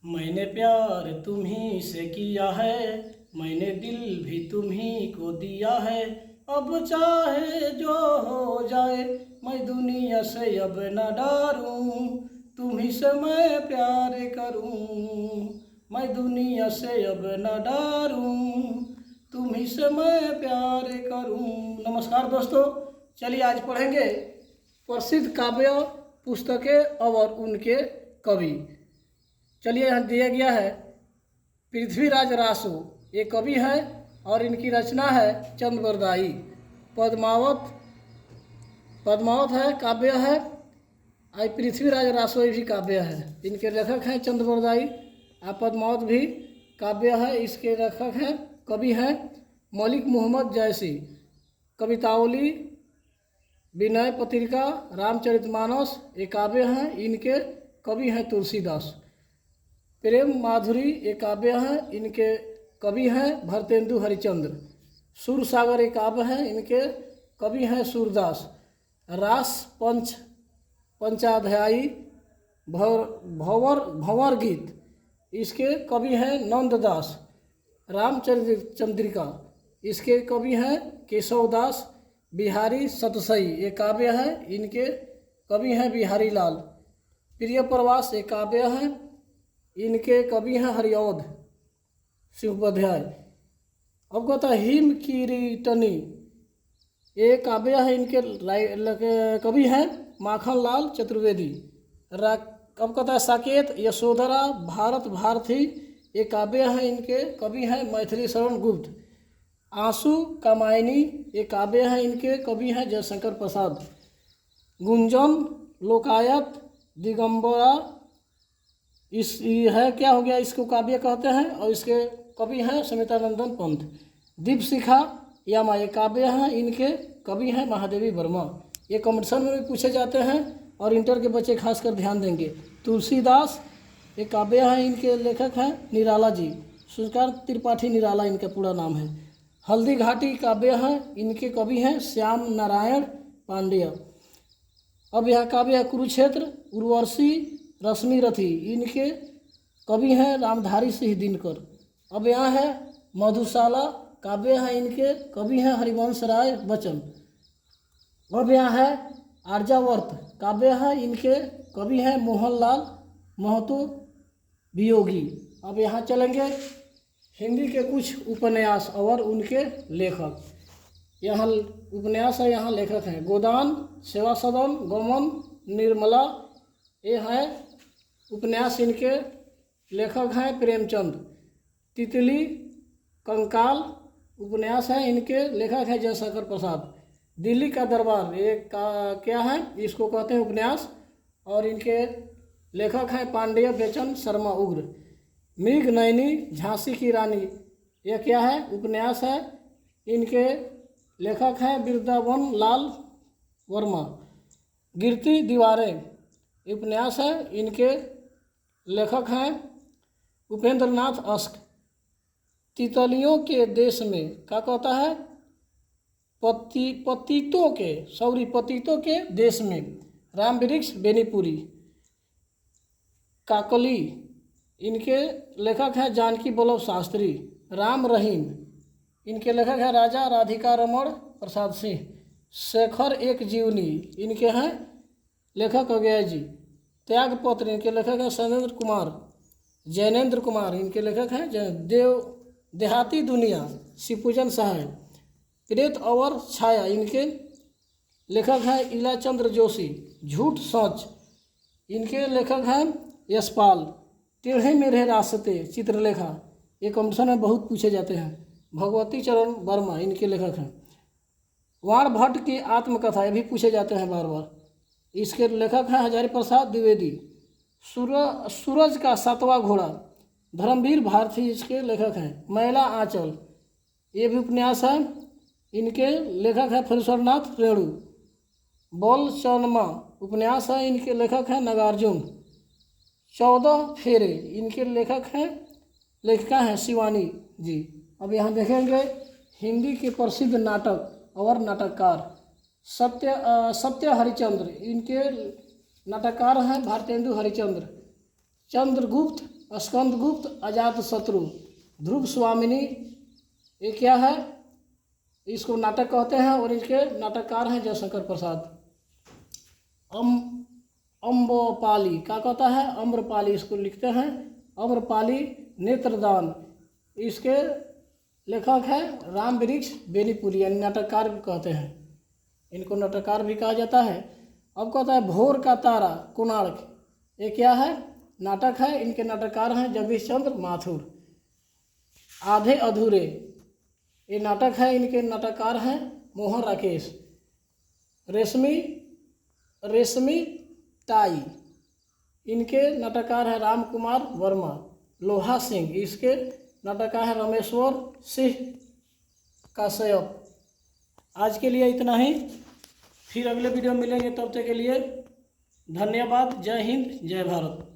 मैंने प्यार तुम्ही से किया है, मैंने दिल भी तुम्ही को दिया है। अब चाहे जो हो जाए, मैं दुनिया से अब न डरूं, तुम्ही से मैं प्यार करूं। मैं दुनिया से अब न डरूं, तुम्ही से मैं प्यार करूं। नमस्कार दोस्तों, चलिए आज पढ़ेंगे प्रसिद्ध काव्य पुस्तकें और उनके कवि। चलिए यहाँ दिया गया है पृथ्वीराज रासो, ये कवि है और इनकी रचना है चंद्रवरदायी। पद्मावत पद्मावत है, काव्य है। और पृथ्वीराज रासो ये भी काव्य है। इनके लेखक हैं चंद्रवरदायी। और पद्मावत भी काव्य है। इसके लेखक हैं, कवि हैं मलिक मोहम्मद जैसी। कवितावली, विनय पत्रिका, रामचरितमानस ये काव्य हैं। इनके कवि हैं तुलसीदास। प्रेम माधुरी ये काव्य है। इनके कवि हैं भरतेंदु हरिचंद्र। सूरसागर ये काव्य है। इनके कवि हैं सूरदास। रास पंचाध्यायी भंवर गीत, इसके कवि हैं नंददास। रामचंद्रिका, इसके कवि हैं केशवदास बिहारी सतसई, ये काव्य है। इनके कवि हैं बिहारी लाल। प्रिय प्रवास ये काव्य है। इनके कवि हैं हरिऔध सिंहोपाध्याय। अब कहता है हिम किरीटनी, ये काव्य है। इनके कवि हैं माखनलाल चतुर्वेदी। अब कहता है साकेत यशोधरा भारत भारती, ये काव्य है। इनके कवि हैं मैथिली शरण गुप्त। आंसू कामायनी, ये काव्य है। इनके कवि हैं जयशंकर प्रसाद। गुंजन लोकायत दिगंबरा, है क्या हो गया, इसको काव्य कहते हैं। और इसके कवि हैं समितानंदन पंत। दीपशिखा यामा, ये काव्य हैं। इनके कवि हैं महादेवी वर्मा। ये कॉम्पिटिशन में भी पूछे जाते हैं और इंटर के बच्चे खासकर ध्यान देंगे। तुलसीदास ये काव्य हैं। इनके लेखक हैं निराला जी, सूर्यकांत त्रिपाठी निराला इनका पूरा नाम है। हल्दी घाटी काव्य हैं। इनके कवि हैं श्याम नारायण पांडेय। अब यह काव्य है कुरुक्षेत्र उर्वशी रश्मि रथी, इनके कवि हैं रामधारी सिंह दिनकर। अब यहाँ है मधुशाला काव्य है। इनके कवि हैं हरिवंश राय बच्चन। अब यहाँ है आर्यावर्त काव्य है। इनके कवि हैं मोहनलाल महतो वियोगी। अब यहाँ चलेंगे हिंदी के कुछ उपन्यास और उनके लेखक। यहाँ उपन्यास है, यहाँ लेखक हैं गोदान, सेवा सदन, गमन, निर्मला, ये है उपन्यास। इनके लेखक हैं प्रेमचंद। तितली कंकाल उपन्यास है। इनके लेखक हैं जयशंकर प्रसाद। दिल्ली का दरबार ये क्या है, इसको कहते हैं उपन्यास। और इनके लेखक हैं पांडेय बेचन शर्मा उग्र। मृग नयनी झांसी की रानी, ये क्या है, उपन्यास है। इनके लेखक हैं वृंदावन लाल वर्मा। गिरती दीवारें उपन्यास है। इनके लेखक हैं उपेंद्रनाथ अश्क। तितलियों के देश में क्या कहता है, पतितों के देश में रामवृक्ष बेनीपुरी। काकली, इनके लेखक हैं जानकी वल्लभ शास्त्री। राम रहीम, इनके लेखक हैं राजा राधिका रमण प्रसाद सिंह। शेखर एक जीवनी, इनके हैं लेखक अज्ञय जी। त्यागपत्र, इनके लेखक हैं जैनेन्द्र कुमार, इनके लेखक हैं देहाती दुनिया शिवपूजन सहाय। प्रेत और छाया, इनके लेखक हैं इलाचंद्र जोशी। झूठ सच, इनके लेखक हैं यशपाल। टेढ़े मेढ़े रास्ते चित्रलेखा, ये कॉम्पिटिशन में बहुत पूछे जाते हैं। भगवती चरण वर्मा, इनके लेखक हैं। वाण भट्ट की आत्मकथा, ये भी पूछे जाते हैं बार बार। इसके लेखक हैं हजारी प्रसाद द्विवेदी। सूरज का सातवां घोड़ा, धर्मवीर भारती इसके लेखक हैं। मैला आंचल, ये भी उपन्यास है। इनके लेखक हैं फरेश्वरनाथ रेणु। बल चौनमा उपन्यास है। इनके लेखक हैं नागार्जुन। 14 फेरे, इनके लेखिका हैं शिवानी जी। अब यहाँ देखेंगे हिंदी के प्रसिद्ध नाटक और नाटककार। सत्य हरिचंद्र, इनके नाटककार हैं भारतेंदु हरिचंद्र। चंद्रगुप्त स्कंदगुप्त, अजातशत्रु, ध्रुव स्वामिनी, ये क्या है, इसको नाटक कहते हैं और इसके नाटककार हैं जयशंकर प्रसाद। अम्रपाली क्या कहता है, अम्रपाली इसको लिखते हैं, अम्रपाली नेत्रदान, इसके लेखक है राम वृक्ष बेनीपुरी, यानी नाटककार भी कहते हैं, इनको नाटककार भी कहा जाता है। अब कहता है भोर का तारा कोणार्क, ये क्या है, नाटक है, इनके नाटककार हैं जगदीश चंद्र माथुर। आधे अधूरे, ये नाटक है, इनके नाटककार हैं मोहन राकेश। रेशमी ताई, इनके नाटककार हैं राम कुमार वर्मा। लोहा सिंह, इसके नाटककार हैं रामेश्वर सिंह काश्यप। आज के लिए इतना ही, फिर अगले वीडियो में मिलेंगे, तब तक के लिए धन्यवाद। जय हिंद, जय भारत।